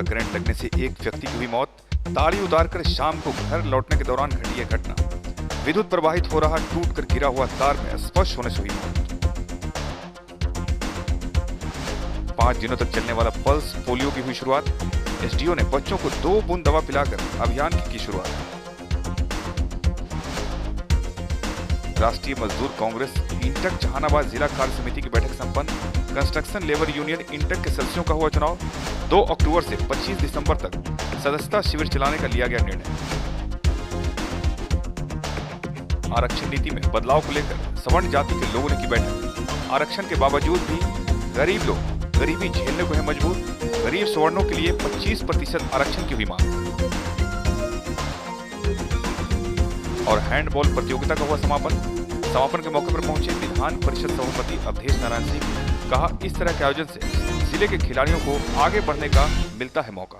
का करंट लगने से एक व्यक्ति की हुई मौत। ताड़ी उतारकर शाम को घर लौटने के दौरान घटी यह घटना। विद्युत प्रवाहित हो रहा टूटकर गिरा हुआ तार में स्पर्श होने से हुई मौत। 5 दिनों तक चलने वाला पल्स पोलियो की हुई शुरुआत। एसडीओ ने बच्चों को 2 बूंद दवा पिलाकर अभियान की शुरुआत। राष्ट्रीय मजदूर कांग्रेस इंटक जहानाबाद जिला कार्य समिति की बैठक संपन्न। कंस्ट्रक्शन लेबर यूनियन इंटक के सदस्यों का हुआ चुनाव। 2 अक्टूबर से 25 दिसंबर तक सदस्यता शिविर चलाने का लिया गया निर्णय। आरक्षण नीति में बदलाव को लेकर सवर्ण जाति के लोगों ने की बैठक। आरक्षण के बावजूद भी गरीब लोग गरीबी झेलने को है मजबूर। गरीब सवर्णों के लिए 25% आरक्षण की हुई मांग। और हैंडबॉल प्रतियोगिता का हुआ समापन के मौके पर पहुंचे विधान परिषद सभापति अवधेश नारायण सिंह। कहा, इस तरह के आयोजन से जिले के खिलाड़ियों को आगे बढ़ने का मिलता है मौका।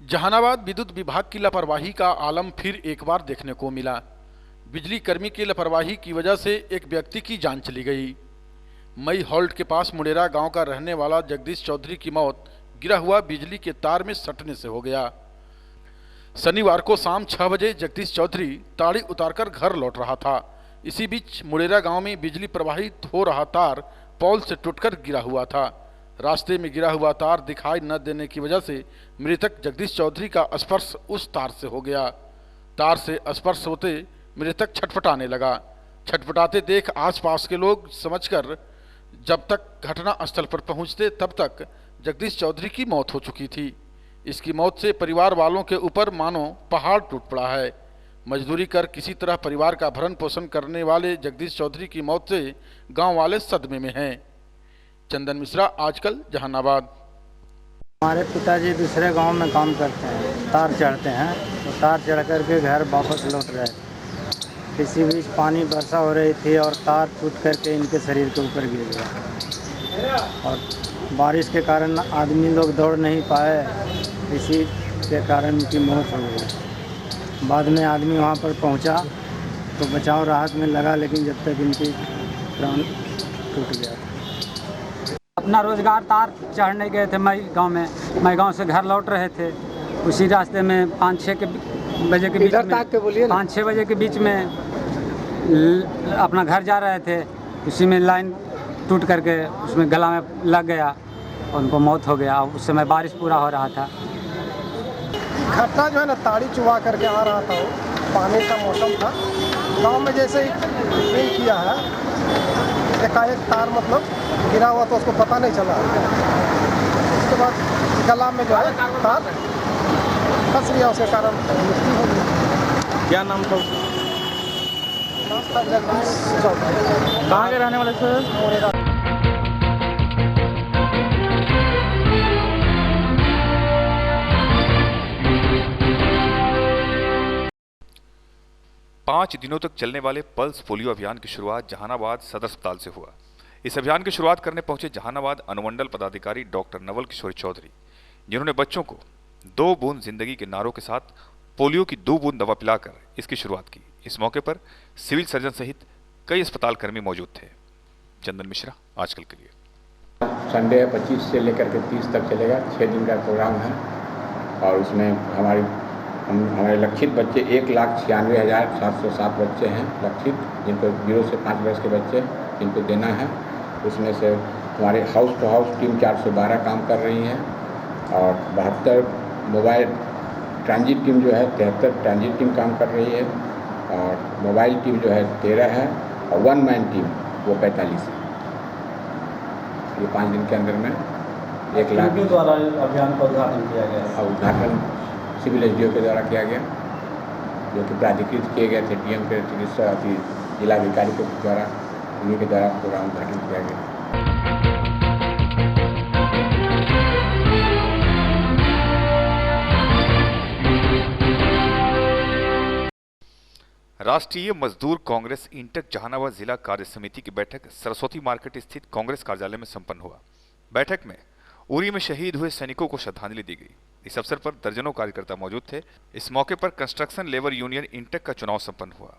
जहानाबाद विद्युत विभाग की लापरवाही का आलम फिर एक बार देखने को मिला। बिजली कर्मी की लापरवाही की वजह से एक व्यक्ति की जान चली गई। मई हॉल्ट के पास मुडेरा गांव का रहने वाला जगदीश चौधरी की मौत गिरा हुआ बिजली के तार में सटने से हो गया। शनिवार को शाम 6 बजे जगदीश चौधरी ताड़ी उतारकर घर लौट रहा था। इसी बीच मुडेरा गांव में बिजली प्रवाहित हो रहा तार पोल से टूटकर गिरा हुआ था। रास्ते में गिरा हुआ तार दिखाई न देने की वजह से मृतक जगदीश चौधरी का स्पर्श उस तार से हो गया। तार से स्पर्श होते मृतक छटपटाने लगा। छटपटाते देख आसपास के लोग समझकर जब तक घटना स्थल पर पहुंचते तब तक जगदीश चौधरी की मौत हो चुकी थी। इसकी मौत से परिवार वालों के ऊपर मानो पहाड़ टूट पड़ा है। मजदूरी कर किसी तरह परिवार का भरण पोषण करने वाले जगदीश चौधरी की मौत से गांव वाले सदमे में हैं। चंदन मिश्रा, आजकल, जहानाबाद। हमारे पिताजी दूसरे गांव में काम करते हैं, तार चढ़ते हैं, तो तार चढ़ करके घर वापस लौट रहे थे। इसी बीच पानी वर्षा हो रही थी और तार टूट करके इनके शरीर के ऊपर गिर गया और बारिश के कारण आदमी लोग दौड़ नहीं पाए, इसी के कारण इनकी मौत हो गई। बाद में आदमी वहां पर पहुंचा तो बचाव राहत में लगा, लेकिन जब तक इनकी प्राण टूट गया। अपना रोजगार तार चढ़ने गए थे मई गांव में। मई गांव से घर लौट रहे थे। उसी रास्ते में 5-6 बजे के बीच में 5-6 बजे के बीच में अपना घर जा रहे थे। उसी में लाइन टूट करके उसमें गला में लग गया और उनको मौत हो गया। उस समय बारिश पूरा हो रहा था। घटना जो है ना, ताड़ी चुवा करके आ रहा था, वो पानी का मौसम था। गांव में जैसे ही ड्रिल किया है, एकाएक तार मतलब गिरा हुआ तो उसको पता नहीं चला। उसके बाद गला में जो है तार फंस गया, उसके कारण मृत्यु हो गई। क्या नाम था? कहाँ के रहने वाले सर? 5 दिनों तक चलने वाले पल्स पोलियो अभियान की शुरुआत जहानाबाद सदर अस्पताल से हुआ। इस अभियान की शुरुआत करने पहुंचे जहानाबाद अनुमंडल पदाधिकारी डॉक्टर नवल किशोर चौधरी, जिन्होंने बच्चों को 2 बूंद जिंदगी के नारों के साथ पोलियो की 2 बूंद दवा पिलाकर इसकी शुरुआत की। इस मौके पर सिविल सर्जन सहित कई अस्पताल कर्मी मौजूद थे। चंदन मिश्रा, आजकल के लिए। संडे 25 से लेकर के 30 तक चलेगा। 6 दिन का प्रोग्राम है और उसमें हमारे लक्षित बच्चे 1,96,707 बच्चे हैं लक्षित, जिनको 0 से 5 वर्ष के बच्चे जिनको देना है। उसमें से हमारे हाउस टू हाउस टीम 412 काम कर रही है और 72 मोबाइल ट्रांजिट टीम जो है 73 ट्रांजिट टीम काम कर रही है और मोबाइल टीम जो है 13 है और 1 मैन टीम वो 45 है। ये 5 दिन के अंदर में 1 लाख द्वारा अभियान का उद्घाटन किया गया और उद्घाटन सिविल एसडीओ के द्वारा किया गया, जो कि प्राधिकृत किए गए थे डीएम के चिकित्सा जिलाधिकारी के द्वारा, उन्हीं के द्वारा प्रोग्राम उद्घाटन किया गया। राष्ट्रीय मजदूर कांग्रेस इंटक जहानाबाद जिला कार्य समिति की बैठक सरस्वती मार्केट स्थित कांग्रेस कार्यालय में संपन्न हुआ। बैठक में उरी में शहीद हुए सैनिकों को श्रद्धांजलि दी गई। इस अवसर पर दर्जनों कार्यकर्ता मौजूद थे। इस मौके पर कंस्ट्रक्शन लेबर यूनियन इंटेक का चुनाव संपन्न हुआ।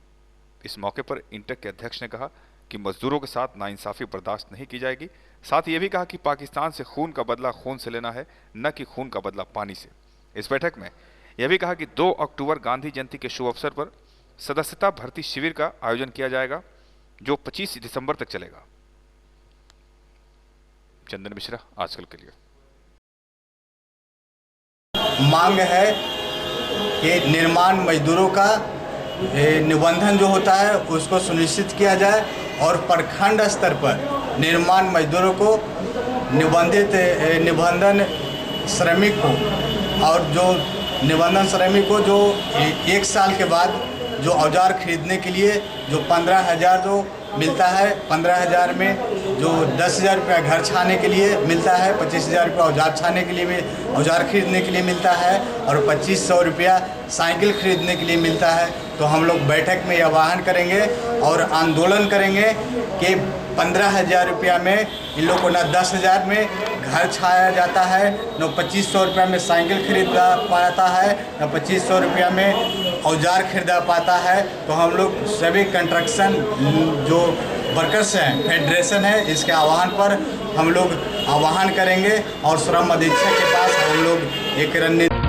इस मौके पर इंटेक के अध्यक्ष ने कहा कि मजदूरों के साथ नाइंसाफी बर्दाश्त नहीं की जाएगी। साथ ही ये भी कहा कि पाकिस्तान से खून का बदला खून से लेना है, न कि खून का बदला पानी से। इस बैठक में यह भी कहा कि 2 अक्टूबर गांधी जयंती के शुभ अवसर पर सदस्यता भर्ती शिविर का आयोजन किया जाएगा, जो 25 दिसंबर तक चलेगा। चंदन मिश्रा, आजकल के लिए। मांग है कि निर्माण मजदूरों का निबंधन जो होता है उसको सुनिश्चित किया जाए और प्रखंड स्तर पर निर्माण मजदूरों को निबंधन श्रमिक को और जो निबंधन श्रमिक को जो 1 साल के बाद जो औजार खरीदने के लिए जो 15,000 जो मिलता है, 15,000 में जो 10,000 रुपया घर छाने के लिए मिलता है, 25,000 रुपया औजार छाने के लिए औजार खरीदने के लिए मिलता है और 2,500 रुपया साइकिल खरीदने के लिए मिलता है। तो हम लोग बैठक में यह आह्वान करेंगे और आंदोलन करेंगे कि 15,000 रुपया में इन लोगों को न 10,000 में घर छाया जाता है, न 2,500 रुपया में साइकिल खरीदा पाता है, न 2,500 रुपया में औजार खरीदा पाता है। तो हम लोग सभी कंस्ट्रक्शन जो वर्कर्स हैं, फेडरेशन है, इसके आह्वान पर हम लोग आह्वान करेंगे और श्रम अधीक्षक के पास हम लोग एक रणनीति।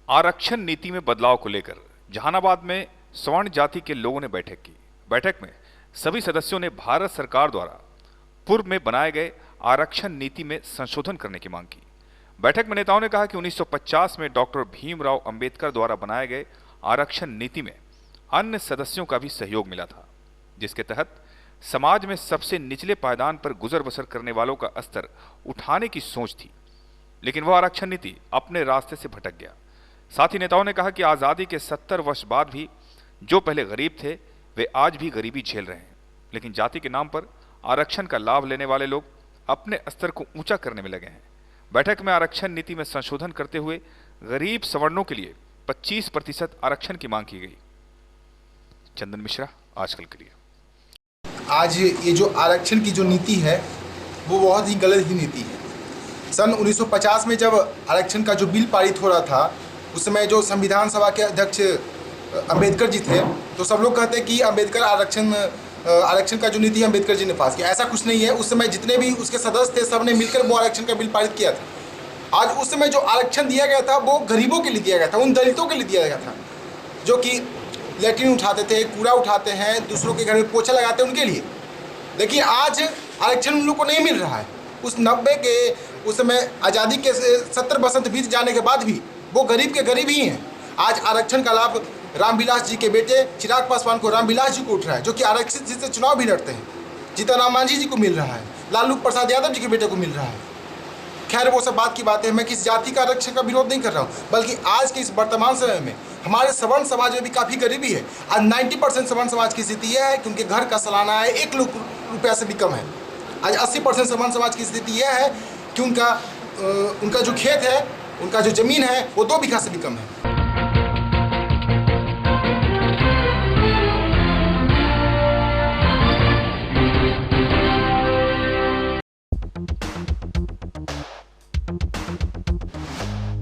आरक्षण नीति में बदलाव को लेकर जहानाबाद में स्वर्ण जाति के लोगों ने बैठक की। बैठक में सभी सदस्यों ने भारत सरकार द्वारा पूर्व में बनाए गए आरक्षण नीति में संशोधन करने की मांग की। बैठक में नेताओं ने कहा कि 1950 में डॉक्टर भीमराव अंबेडकर द्वारा बनाए गए आरक्षण नीति में अन्य सदस्यों का भी सहयोग मिला था, जिसके तहत समाज में सबसे निचले पायदान पर गुजर बसर करने वालों का स्तर उठाने की सोच थी। लेकिन वह आरक्षण नीति अपने रास्ते से भटक गया। साथ ही नेताओं ने कहा कि आज़ादी के 70 वर्ष बाद भी जो पहले गरीब थे वे आज भी गरीबी झेल रहे हैं, लेकिन जाति के नाम पर आरक्षण का लाभ लेने वाले लोग अपने स्तर को ऊंचा करने में लगे हैं। बैठक में आरक्षण नीति में संशोधन करते हुए गरीब सवर्णों के लिए 25% आरक्षण की मांग की गई। चंदन मिश्रा, आजकल के लिए। आज ये जो आरक्षण की जो नीति है वो बहुत ही गलत ही नीति है। सन 1950 में जब आरक्षण का जो बिल पारित हो रहा था, उस समय जो संविधान सभा के अध्यक्ष अंबेडकर जी थे, तो सब लोग कहते हैं कि अंबेडकर आरक्षण का जो नीति है अंबेडकर जी ने पास किया। ऐसा कुछ नहीं है। उस समय जितने भी उसके सदस्य थे सब ने मिलकर वो आरक्षण का बिल पारित किया था। आज उस समय जो आरक्षण दिया गया था वो गरीबों के लिए दिया गया था, उन दलितों के लिए दिया गया था जो कि लैट्रिन उठाते थे, कूड़ा उठाते हैं, दूसरों के घर में पोछा लगाते हैं, उनके लिए। लेकिन आज आरक्षण उन लोग को नहीं मिल रहा है। उस 90 के उस समय आज़ादी के 70 बसंत बीत जाने के बाद भी वो गरीब के गरीब ही हैं। आज आरक्षण का लाभ रामविलास जी के बेटे चिराग पासवान को, रामविलास जी को उठ रहा है, जो कि आरक्षित सीट से चुनाव भी लड़ते हैं। जीतन राम मांझी जी को मिल रहा है, लालू प्रसाद यादव जी के बेटे को मिल रहा है। खैर वो सब बात की बात है। मैं किस जाति का आरक्षण का विरोध नहीं कर रहा हूँ, बल्कि आज के इस वर्तमान समय में हमारे सवर्ण समाज में भी काफ़ी गरीबी है। आज 90% सवर्ण समाज की स्थिति यह है कि उनके घर का सालाना आय 1 लाख रुपया से भी कम है। आज 80% सवर्ण समाज की स्थिति यह है कि उनका जो खेत है, उनका जो जमीन है वो 2 बीघा से भी कम है।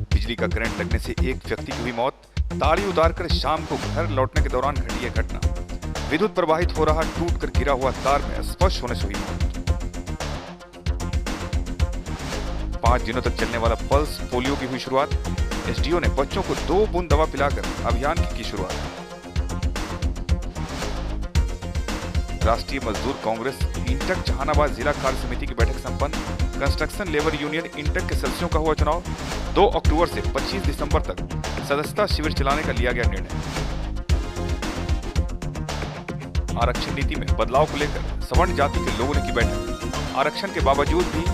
बिजली का करंट लगने से एक व्यक्ति की हुई मौत। ताली उतारकर शाम को घर लौटने के दौरान घटी यह घटना। विद्युत प्रवाहित हो रहा टूटकर गिरा हुआ तार में स्पर्श होने से हुई मौत। 5 दिनों तक चलने वाला पल्स पोलियो की हुई शुरुआत। एसडीओ ने बच्चों को 2 बूंद दवा पिलाकर अभियान की शुरुआत। राष्ट्रीय मजदूर कांग्रेस इंटक जहानाबाद जिला कार्य समिति की बैठक संपन्न। कंस्ट्रक्शन लेबर यूनियन इंटक के सदस्यों का हुआ चुनाव। 2 अक्टूबर से 25 दिसंबर तक सदस्यता शिविर चलाने का लिया गया निर्णय। आरक्षण नीति में बदलाव को लेकर सवर्ण जाति के लोगों ने की बैठक। आरक्षण के बावजूद भी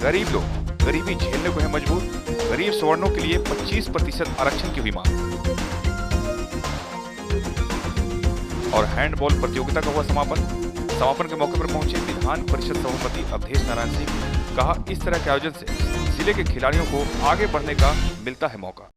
गरीब लोग गरीबी झेलने को है मजबूर। गरीब सवर्णों के लिए 25% आरक्षण की हुई मांग। और हैंडबॉल प्रतियोगिता का हुआ समापन के मौके पर पहुंचे विधान परिषद सभापति अवधेश नारायण सिंह। कहा, इस तरह के आयोजन से जिले के खिलाड़ियों को आगे बढ़ने का मिलता है मौका।